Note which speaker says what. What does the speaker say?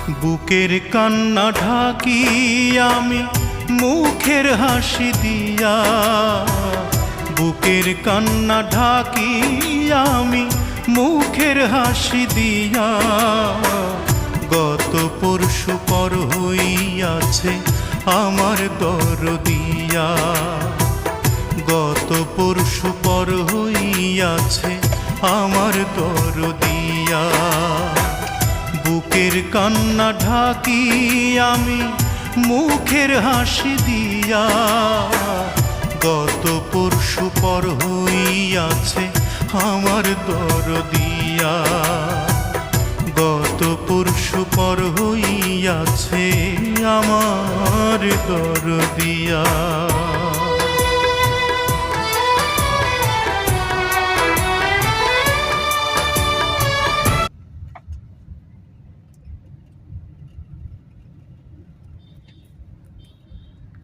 Speaker 1: বুকের কান্না ঢাকি আমি মুখের হাসি দিয়া, বুকের কান্না ঢাকি আমি মুখের হাসি দিয়া। গত পরশু পর হইয়াছে আমার দরদিয়া, গত পরশু পর হইয়াছে আমার দরদিয়া। বুকের কান্না ঢাকি আমি মুখের হাসি দিয়া, গত পরশু পর হইয়াছে আমার দরদিয়া, গত পরশু পর হইয়াছে আমার দরদিয়া।